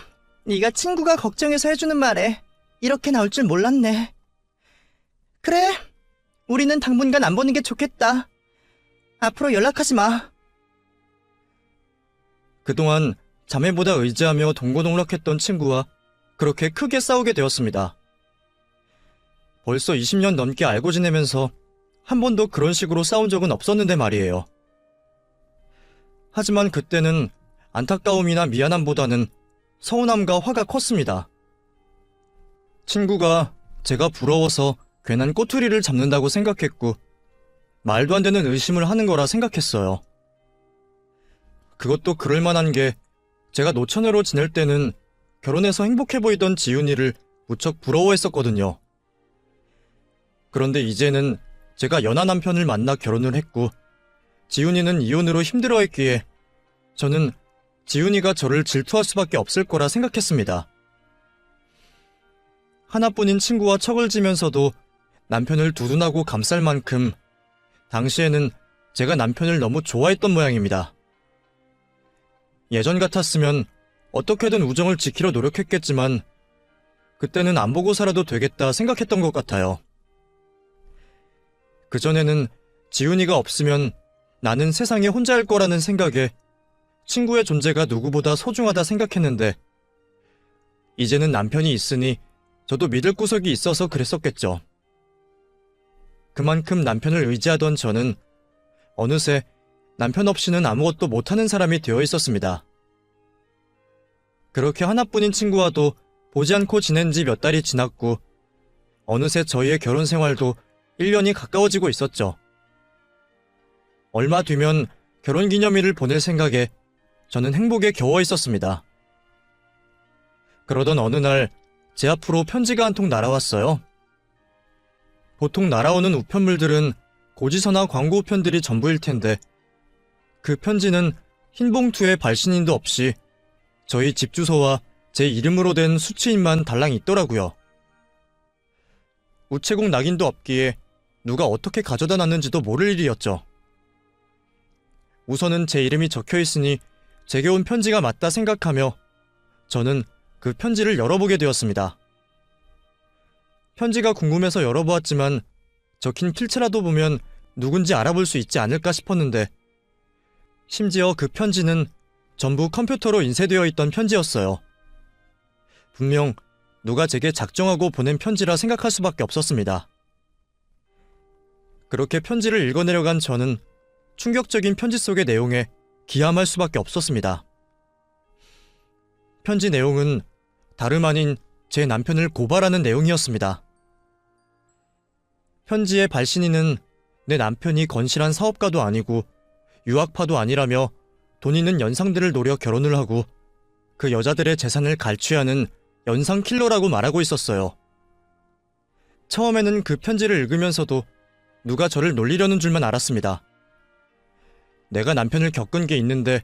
네가 친구가 걱정해서 해주는 말에 이렇게 나올 줄 몰랐네. 그래, 우리는 당분간 안 보는 게 좋겠다. 앞으로 연락하지 마. 그동안 자매보다 의지하며 동고동락했던 친구와 그렇게 크게 싸우게 되었습니다. 벌써 20년 넘게 알고 지내면서 한 번도 그런 식으로 싸운 적은 없었는데 말이에요. 하지만 그때는 안타까움이나 미안함보다는 서운함과 화가 컸습니다. 친구가 제가 부러워서 괜한 꼬투리를 잡는다고 생각했고 말도 안 되는 의심을 하는 거라 생각했어요. 그것도 그럴 만한 게 제가 노처녀로 지낼 때는 결혼해서 행복해 보이던 지훈이를 무척 부러워했었거든요. 그런데 이제는 제가 연하 남편을 만나 결혼을 했고 지훈이는 이혼으로 힘들어했기에 저는 지훈이가 저를 질투할 수밖에 없을 거라 생각했습니다. 하나뿐인 친구와 척을 지면서도 남편을 두둔하고 감쌀 만큼 당시에는 제가 남편을 너무 좋아했던 모양입니다. 예전 같았으면 어떻게든 우정을 지키려 노력했겠지만 그때는 안 보고 살아도 되겠다 생각했던 것 같아요. 그전에는 지훈이가 없으면 나는 세상에 혼자일 거라는 생각에 친구의 존재가 누구보다 소중하다 생각했는데 이제는 남편이 있으니 저도 믿을 구석이 있어서 그랬었겠죠. 그만큼 남편을 의지하던 저는 어느새 남편 없이는 아무것도 못하는 사람이 되어 있었습니다. 그렇게 하나뿐인 친구와도 보지 않고 지낸 지 몇 달이 지났고 어느새 저희의 결혼 생활도 1년이 가까워지고 있었죠. 얼마 뒤면 결혼기념일을 보낼 생각에 저는 행복에 겨워 있었습니다. 그러던 어느 날 제 앞으로 편지가 한 통 날아왔어요. 보통 날아오는 우편물들은 고지서나 광고 우편들이 전부일 텐데 그 편지는 흰 봉투에 발신인도 없이 저희 집 주소와 제 이름으로 된 수취인만 달랑 있더라고요. 우체국 낙인도 없기에 누가 어떻게 가져다 놨는지도 모를 일이었죠. 우선은 제 이름이 적혀 있으니 제게 온 편지가 맞다 생각하며 저는 그 편지를 열어보게 되었습니다. 편지가 궁금해서 열어보았지만 적힌 필체라도 보면 누군지 알아볼 수 있지 않을까 싶었는데 심지어 그 편지는 전부 컴퓨터로 인쇄되어 있던 편지였어요. 분명 누가 제게 작정하고 보낸 편지라 생각할 수밖에 없었습니다. 그렇게 편지를 읽어내려간 저는 충격적인 편지 속의 내용에 기함할 수밖에 없었습니다. 편지 내용은 다름 아닌 제 남편을 고발하는 내용이었습니다. 편지의 발신인은 내 남편이 건실한 사업가도 아니고 유학파도 아니라며 돈 있는 연상들을 노려 결혼을 하고 그 여자들의 재산을 갈취하는 연상 킬러라고 말하고 있었어요. 처음에는 그 편지를 읽으면서도 누가 저를 놀리려는 줄만 알았습니다. 내가 남편을 겪은 게 있는데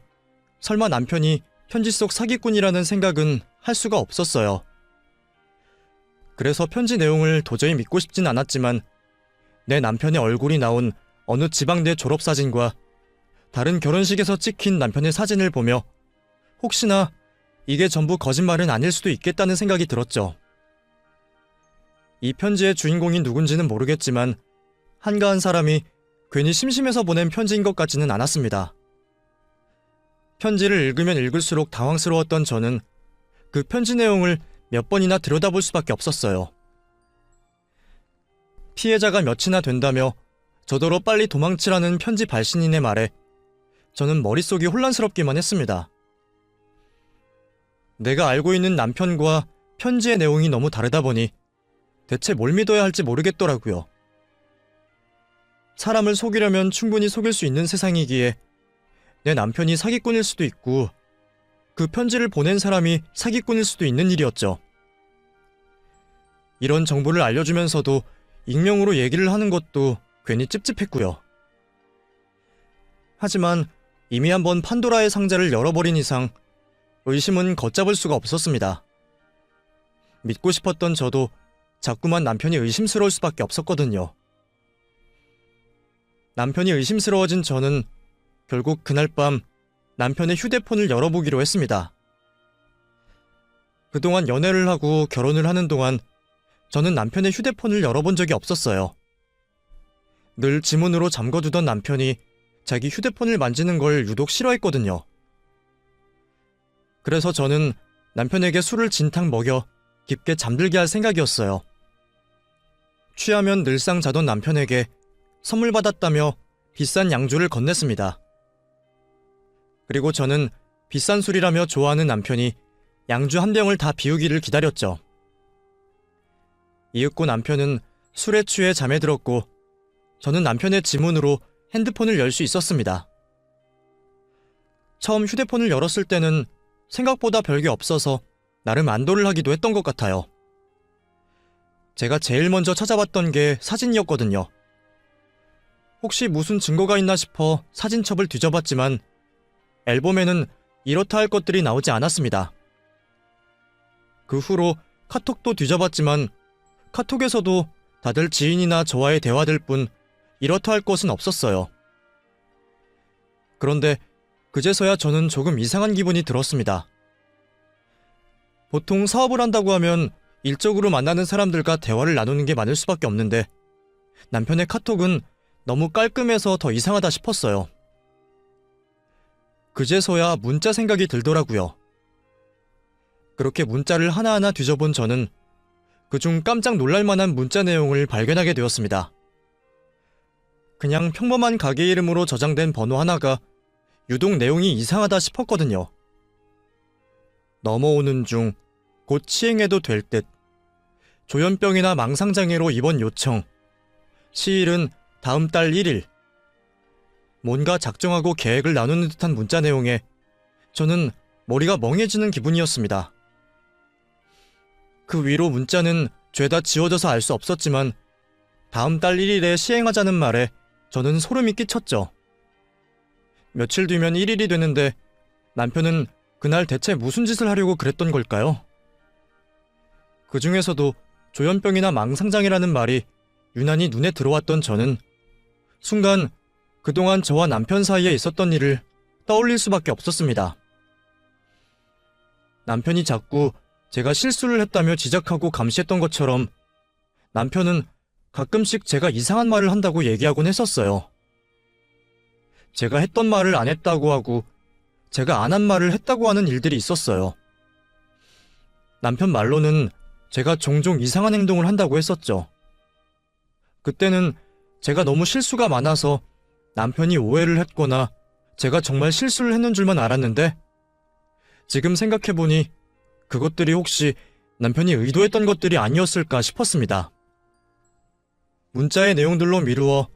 설마 남편이 편지 속 사기꾼이라는 생각은 할 수가 없었어요. 그래서 편지 내용을 도저히 믿고 싶진 않았지만 내 남편의 얼굴이 나온 어느 지방대 졸업사진과 다른 결혼식에서 찍힌 남편의 사진을 보며 혹시나 이게 전부 거짓말은 아닐 수도 있겠다는 생각이 들었죠. 이 편지의 주인공이 누군지는 모르겠지만 한가한 사람이 괜히 심심해서 보낸 편지인 것 같지는 않았습니다. 편지를 읽으면 읽을수록 당황스러웠던 저는 그 편지 내용을 몇 번이나 들여다볼 수밖에 없었어요. 피해자가 몇이나 된다며 저더러 빨리 도망치라는 편지 발신인의 말에 저는 머릿속이 혼란스럽기만 했습니다. 내가 알고 있는 남편과 편지의 내용이 너무 다르다 보니 대체 뭘 믿어야 할지 모르겠더라고요. 사람을 속이려면 충분히 속일 수 있는 세상이기에 내 남편이 사기꾼일 수도 있고 그 편지를 보낸 사람이 사기꾼일 수도 있는 일이었죠. 이런 정보를 알려주면서도 익명으로 얘기를 하는 것도 괜히 찝찝했고요. 하지만 이미 한번 판도라의 상자를 열어버린 이상 의심은 걷잡을 수가 없었습니다. 믿고 싶었던 저도 자꾸만 남편이 의심스러울 수밖에 없었거든요. 남편이 의심스러워진 저는 결국 그날 밤 남편의 휴대폰을 열어보기로 했습니다. 그동안 연애를 하고 결혼을 하는 동안 저는 남편의 휴대폰을 열어본 적이 없었어요. 늘 지문으로 잠궈두던 남편이 자기 휴대폰을 만지는 걸 유독 싫어했거든요. 그래서 저는 남편에게 술을 진탕 먹여 깊게 잠들게 할 생각이었어요. 취하면 늘상 자던 남편에게 선물 받았다며 비싼 양주를 건넸습니다. 그리고 저는 비싼 술이라며 좋아하는 남편이 양주 한 병을 다 비우기를 기다렸죠. 이윽고 남편은 술에 취해 잠에 들었고 저는 남편의 지문으로 핸드폰을 열 수 있었습니다. 처음 휴대폰을 열었을 때는 생각보다 별게 없어서 나름 안도를 하기도 했던 것 같아요. 제가 제일 먼저 찾아봤던 게 사진이었거든요. 혹시 무슨 증거가 있나 싶어 사진첩을 뒤져봤지만 앨범에는 이렇다 할 것들이 나오지 않았습니다. 그 후로 카톡도 뒤져봤지만 카톡에서도 다들 지인이나 저와의 대화들 뿐 이렇다 할 것은 없었어요. 그런데 그제서야 저는 조금 이상한 기분이 들었습니다. 보통 사업을 한다고 하면 일적으로 만나는 사람들과 대화를 나누는 게 많을 수밖에 없는데 남편의 카톡은 너무 깔끔해서 더 이상하다 싶었어요. 그제서야 문자 생각이 들더라고요. 그렇게 문자를 하나하나 뒤져본 저는 그중 깜짝 놀랄만한 문자 내용을 발견하게 되었습니다. 그냥 평범한 가게 이름으로 저장된 번호 하나가 유독 내용이 이상하다 싶었거든요. 넘어오는 중 곧 시행해도 될 듯. 조현병이나 망상장애로 입원 요청. 시일은 다음 달 1일. 뭔가 작정하고 계획을 나누는 듯한 문자 내용에 저는 머리가 멍해지는 기분이었습니다. 그 위로 문자는 죄다 지워져서 알 수 없었지만 다음 달 1일에 시행하자는 말에 저는 소름이 끼쳤죠. 며칠 뒤면 1일이 되는데 남편은 그날 대체 무슨 짓을 하려고 그랬던 걸까요? 그 중에서도 조현병이나 망상장애라는 말이 유난히 눈에 들어왔던 저는 순간 그동안 저와 남편 사이에 있었던 일을 떠올릴 수밖에 없었습니다. 남편이 자꾸 제가 실수를 했다며 지적하고 감시했던 것처럼 남편은 가끔씩 제가 이상한 말을 한다고 얘기하곤 했었어요. 제가 했던 말을 안 했다고 하고 제가 안 한 말을 했다고 하는 일들이 있었어요. 남편 말로는 제가 종종 이상한 행동을 한다고 했었죠. 그때는 제가 너무 실수가 많아서 남편이 오해를 했거나 제가 정말 실수를 했는 줄만 알았는데 지금 생각해보니 그것들이 혹시 남편이 의도했던 것들이 아니었을까 싶었습니다. 문자의 내용들로 미루어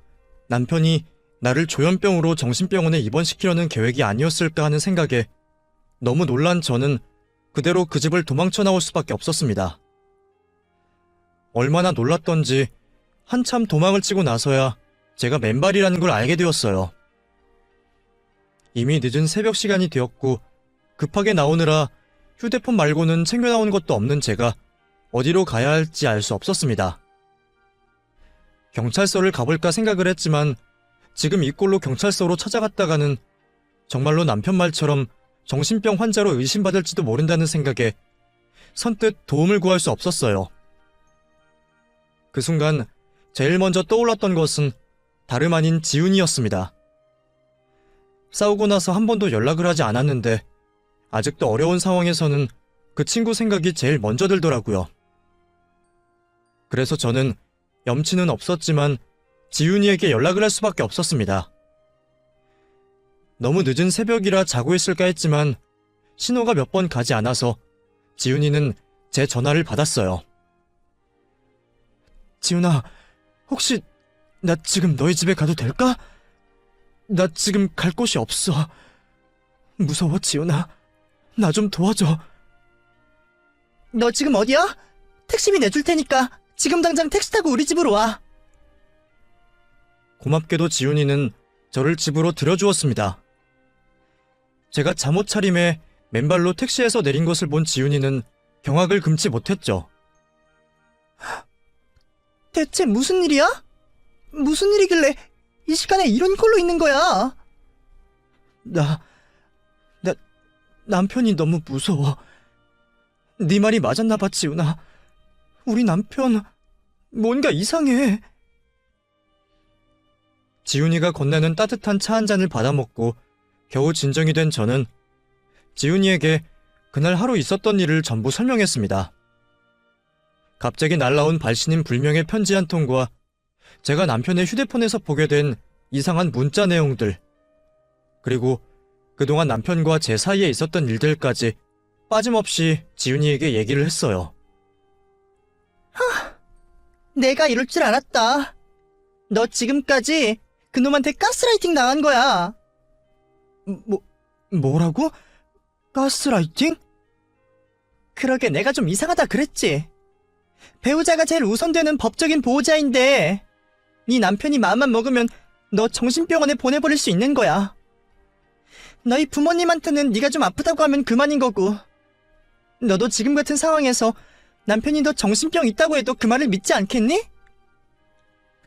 남편이 나를 조현병으로 정신병원에 입원시키려는 계획이 아니었을까 하는 생각에 너무 놀란 저는 그대로 그 집을 도망쳐 나올 수밖에 없었습니다. 얼마나 놀랐던지 한참 도망을 치고 나서야 제가 맨발이라는 걸 알게 되었어요. 이미 늦은 새벽 시간이 되었고 급하게 나오느라 휴대폰 말고는 챙겨 나온 것도 없는 제가 어디로 가야 할지 알 수 없었습니다. 경찰서를 가볼까 생각을 했지만 지금 이 꼴로 경찰서로 찾아갔다가는 정말로 남편 말처럼 정신병 환자로 의심받을지도 모른다는 생각에 선뜻 도움을 구할 수 없었어요. 그 순간 제일 먼저 떠올랐던 것은 다름 아닌 지훈이었습니다. 싸우고 나서 한 번도 연락을 하지 않았는데 아직도 어려운 상황에서는 그 친구 생각이 제일 먼저 들더라고요. 그래서 저는 염치는 없었지만 지훈이에게 연락을 할 수밖에 없었습니다. 너무 늦은 새벽이라 자고 있을까 했지만 신호가 몇 번 가지 않아서 지훈이는 제 전화를 받았어요. 지훈아, 혹시 나 지금 너희 집에 가도 될까? 나 지금 갈 곳이 없어. 무서워, 지훈아. 나 좀 도와줘. 너 지금 어디야? 택시비 내줄 테니까 지금 당장 택시 타고 우리 집으로 와. 고맙게도 지훈이는 저를 집으로 들여주었습니다. 제가 잠옷 차림에 맨발로 택시에서 내린 것을 본 지훈이는 경악을 금치 못했죠. 대체 무슨 일이야? 무슨 일이길래 이 시간에 이런 꼴로 있는 거야? 남편이 너무 무서워. 네 말이 맞았나 봐, 지훈아. 우리 남편 뭔가 이상해. 지훈이가 건네는 따뜻한 차 한 잔을 받아먹고 겨우 진정이 된 저는 지훈이에게 그날 하루 있었던 일을 전부 설명했습니다. 갑자기 날라온 발신인 불명의 편지 한 통과 제가 남편의 휴대폰에서 보게 된 이상한 문자 내용들, 그리고 그동안 남편과 제 사이에 있었던 일들까지 빠짐없이 지훈이에게 얘기를 했어요. 내가 이럴 줄 알았다. 너 지금까지 그놈한테 가스라이팅 당한 거야. 뭐라고? 가스라이팅? 그러게 내가 좀 이상하다 그랬지. 배우자가 제일 우선되는 법적인 보호자인데 네 남편이 마음만 먹으면 너 정신병원에 보내버릴 수 있는 거야. 너희 부모님한테는 네가 좀 아프다고 하면 그만인 거고, 너도 지금 같은 상황에서 남편이 너 정신병 있다고 해도 그 말을 믿지 않겠니?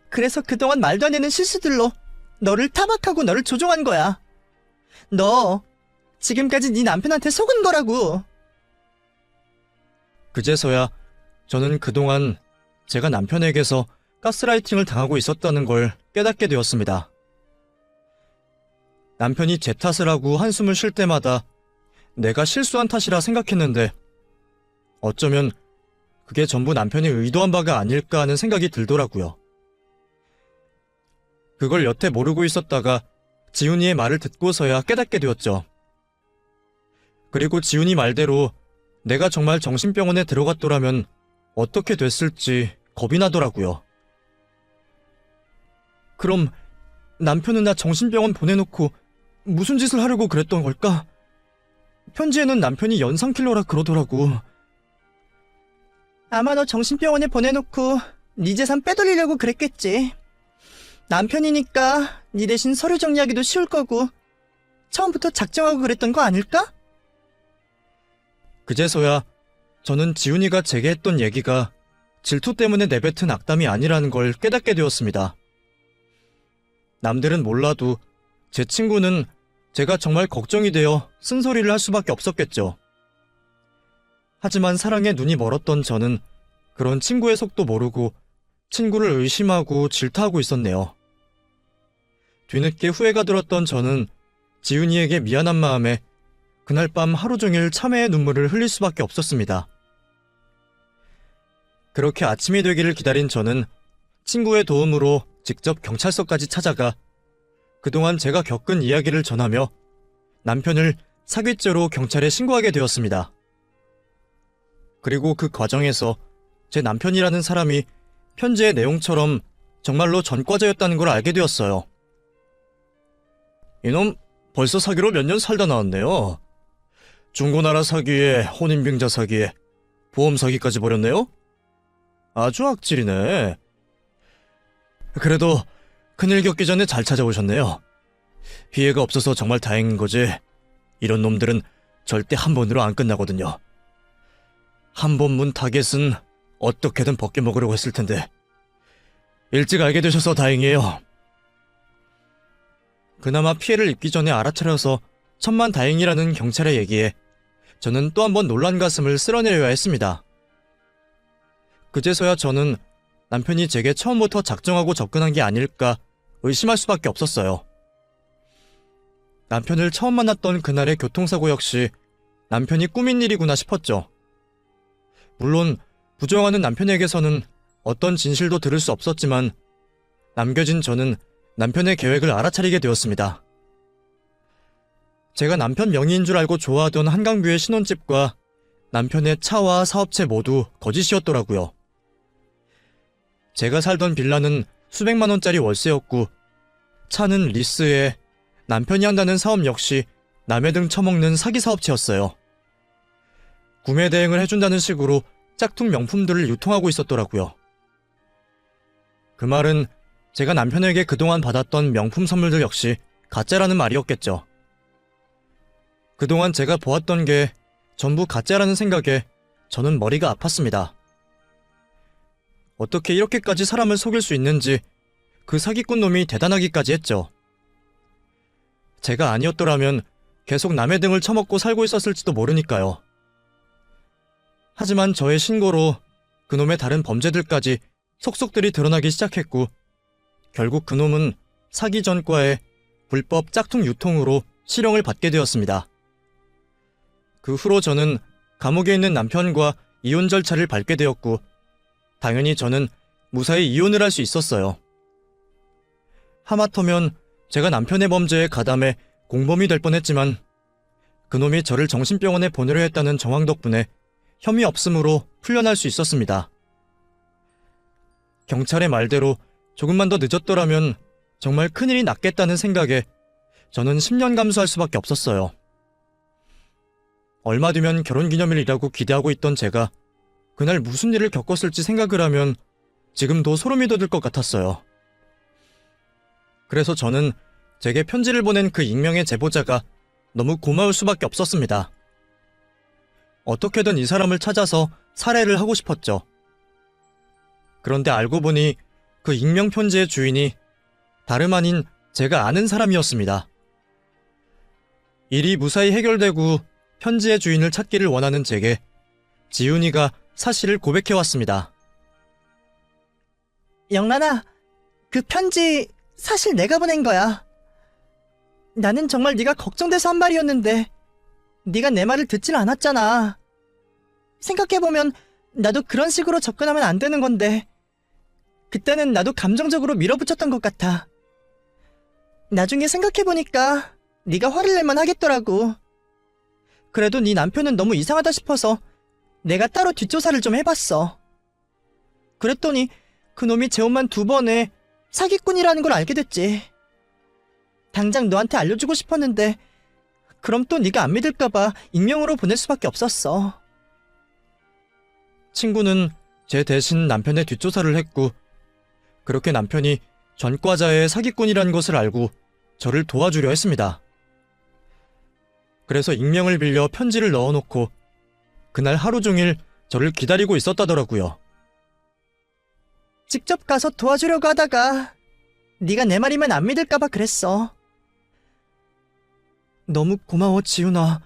그래서 그동안 말도 안 되는 실수들로 너를 타박하고 너를 조종한 거야. 너 지금까지 네 남편한테 속은 거라고. 그제서야 저는 그동안 제가 남편에게서 가스라이팅을 당하고 있었다는 걸 깨닫게 되었습니다. 남편이 제 탓을 하고 한숨을 쉴 때마다 내가 실수한 탓이라 생각했는데 어쩌면 그게 전부 남편이 의도한 바가 아닐까 하는 생각이 들더라고요. 그걸 여태 모르고 있었다가 지훈이의 말을 듣고서야 깨닫게 되었죠. 그리고 지훈이 말대로 내가 정말 정신병원에 들어갔더라면 어떻게 됐을지 겁이 나더라고요. 그럼 남편은 나 정신병원 보내놓고 무슨 짓을 하려고 그랬던 걸까? 편지에는 남편이 연상킬러라 그러더라고. 아마 너 정신병원에 보내놓고 네 재산 빼돌리려고 그랬겠지. 남편이니까 네 대신 서류 정리하기도 쉬울 거고 처음부터 작정하고 그랬던 거 아닐까? 그제서야 저는 지훈이가 제게 했던 얘기가 질투 때문에 내뱉은 악담이 아니라는 걸 깨닫게 되었습니다. 남들은 몰라도 제 친구는 제가 정말 걱정이 되어 쓴소리를 할 수밖에 없었겠죠. 하지만 사랑에 눈이 멀었던 저는 그런 친구의 속도 모르고 친구를 의심하고 질타하고 있었네요. 뒤늦게 후회가 들었던 저는 지훈이에게 미안한 마음에 그날 밤 하루 종일 참회의 눈물을 흘릴 수밖에 없었습니다. 그렇게 아침이 되기를 기다린 저는 친구의 도움으로 직접 경찰서까지 찾아가 그동안 제가 겪은 이야기를 전하며 남편을 사기죄로 경찰에 신고하게 되었습니다. 그리고 그 과정에서 제 남편이라는 사람이 편지의 내용처럼 정말로 전과자였다는 걸 알게 되었어요. 이놈 벌써 사기로 몇 년 살다 나왔네요. 중고나라 사기에 혼인빙자 사기에 보험 사기까지 벌였네요. 아주 악질이네. 그래도 큰일 겪기 전에 잘 찾아오셨네요. 피해가 없어서 정말 다행인 거지. 이런 놈들은 절대 한 번으로 안 끝나거든요. 한 번 문 타겟은 어떻게든 벗겨먹으려고 했을 텐데 일찍 알게 되셔서 다행이에요. 그나마 피해를 입기 전에 알아차려서 천만다행이라는 경찰의 얘기에 저는 또 한 번 놀란 가슴을 쓸어내려야 했습니다. 그제서야 저는 남편이 제게 처음부터 작정하고 접근한 게 아닐까 의심할 수밖에 없었어요. 남편을 처음 만났던 그날의 교통사고 역시 남편이 꾸민 일이구나 싶었죠. 물론 부정하는 남편에게서는 어떤 진실도 들을 수 없었지만 남겨진 저는 남편의 계획을 알아차리게 되었습니다. 제가 남편 명의인 줄 알고 좋아하던 한강뷰의 신혼집과 남편의 차와 사업체 모두 거짓이었더라고요. 제가 살던 빌라는 수백만 원짜리 월세였고 차는 리스에 남편이 한다는 사업 역시 남의 등 처먹는 사기 사업체였어요. 구매 대행을 해준다는 식으로 짝퉁 명품들을 유통하고 있었더라고요. 그 말은 제가 남편에게 그동안 받았던 명품 선물들 역시 가짜라는 말이었겠죠. 그동안 제가 보았던 게 전부 가짜라는 생각에 저는 머리가 아팠습니다. 어떻게 이렇게까지 사람을 속일 수 있는지 그 사기꾼 놈이 대단하기까지 했죠. 제가 아니었더라면 계속 남의 등을 처먹고 살고 있었을지도 모르니까요. 하지만 저의 신고로 그놈의 다른 범죄들까지 속속들이 드러나기 시작했고 결국 그놈은 사기 전과의 불법 짝퉁 유통으로 실형을 받게 되었습니다. 그 후로 저는 감옥에 있는 남편과 이혼 절차를 밟게 되었고, 당연히 저는 무사히 이혼을 할 수 있었어요. 하마터면 제가 남편의 범죄에 가담해 공범이 될 뻔했지만 그놈이 저를 정신병원에 보내려 했다는 정황 덕분에 혐의 없음으로 풀려날 수 있었습니다. 경찰의 말대로 조금만 더 늦었더라면 정말 큰일이 났겠다는 생각에 저는 10년 감수할 수밖에 없었어요. 얼마 뒤면 결혼기념일이라고 기대하고 있던 제가 그날 무슨 일을 겪었을지 생각을 하면 지금도 소름이 돋을 것 같았어요. 그래서 저는 제게 편지를 보낸 그 익명의 제보자가 너무 고마울 수밖에 없었습니다. 어떻게든 이 사람을 찾아서 살해를 하고 싶었죠. 그런데 알고 보니 그 익명 편지의 주인이 다름 아닌 제가 아는 사람이었습니다. 일이 무사히 해결되고 편지의 주인을 찾기를 원하는 제게 지훈이가 사실을 고백해왔습니다. 영란아, 그 편지 사실 내가 보낸 거야. 나는 정말 네가 걱정돼서 한 말이었는데 네가 내 말을 듣질 않았잖아. 생각해보면 나도 그런 식으로 접근하면 안 되는 건데 그때는 나도 감정적으로 밀어붙였던 것 같아. 나중에 생각해보니까 네가 화를 낼만 하겠더라고. 그래도 네 남편은 너무 이상하다 싶어서 내가 따로 뒷조사를 좀 해봤어. 그랬더니 그놈이 재혼만 2번에 사기꾼이라는 걸 알게 됐지. 당장 너한테 알려주고 싶었는데 그럼 또 네가 안 믿을까봐 익명으로 보낼 수밖에 없었어. 친구는 제 대신 남편의 뒷조사를 했고, 그렇게 남편이 전과자의 사기꾼이라는 것을 알고 저를 도와주려 했습니다. 그래서 익명을 빌려 편지를 넣어놓고 그날 하루 종일 저를 기다리고 있었다더라고요. 직접 가서 도와주려고 하다가 네가 내 말이면 안 믿을까봐 그랬어. 너무 고마워, 지훈아.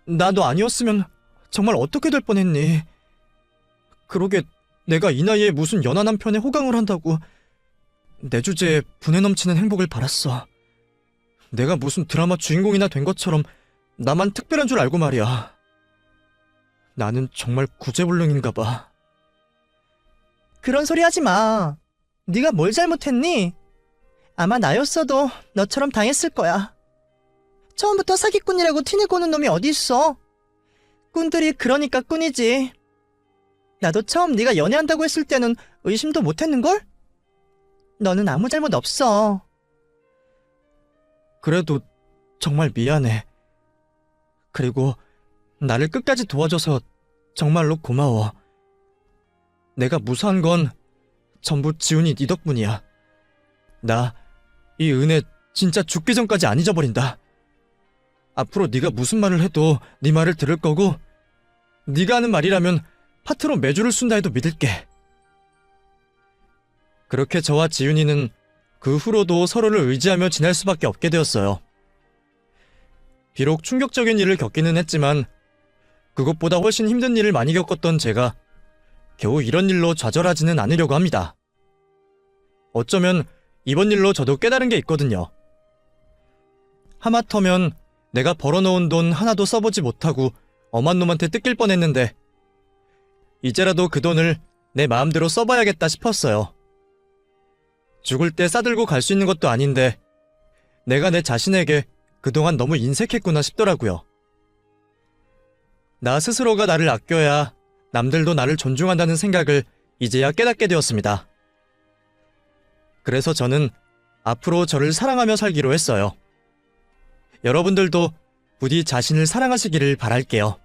나 너 아니었으면 정말 어떻게 될 뻔했니? 그러게 내가 이 나이에 무슨 연하 남편에 호강을 한다고. 내 주제에 분에 넘치는 행복을 바랐어. 내가 무슨 드라마 주인공이나 된 것처럼 나만 특별한 줄 알고 말이야. 나는 정말 구제불능인가 봐. 그런 소리 하지 마. 네가 뭘 잘못했니? 아마 나였어도 너처럼 당했을 거야. 처음부터 사기꾼이라고 티내고는 놈이 어디 있어? 꾼들이 그러니까 꾼이지. 나도 처음 네가 연애한다고 했을 때는 의심도 못했는걸? 너는 아무 잘못 없어. 그래도 정말 미안해. 그리고 나를 끝까지 도와줘서 정말로 고마워. 내가 무사한 건 전부 지훈이 네 덕분이야. 나 이 은혜 진짜 죽기 전까지 안 잊어버린다. 앞으로 네가 무슨 말을 해도 네 말을 들을 거고, 네가 하는 말이라면 파트로 매주를 쓴다 해도 믿을게. 그렇게 저와 지훈이는 그 후로도 서로를 의지하며 지낼 수밖에 없게 되었어요. 비록 충격적인 일을 겪기는 했지만 그것보다 훨씬 힘든 일을 많이 겪었던 제가 겨우 이런 일로 좌절하지는 않으려고 합니다. 어쩌면 이번 일로 저도 깨달은 게 있거든요. 하마터면 내가 벌어놓은 돈 하나도 써보지 못하고 엄한 놈한테 뜯길 뻔했는데 이제라도 그 돈을 내 마음대로 써봐야겠다 싶었어요. 죽을 때 싸들고 갈 수 있는 것도 아닌데 내가 내 자신에게 그동안 너무 인색했구나 싶더라고요. 나 스스로가 나를 아껴야 남들도 나를 존중한다는 생각을 이제야 깨닫게 되었습니다. 그래서 저는 앞으로 저를 사랑하며 살기로 했어요. 여러분들도 부디 자신을 사랑하시기를 바랄게요.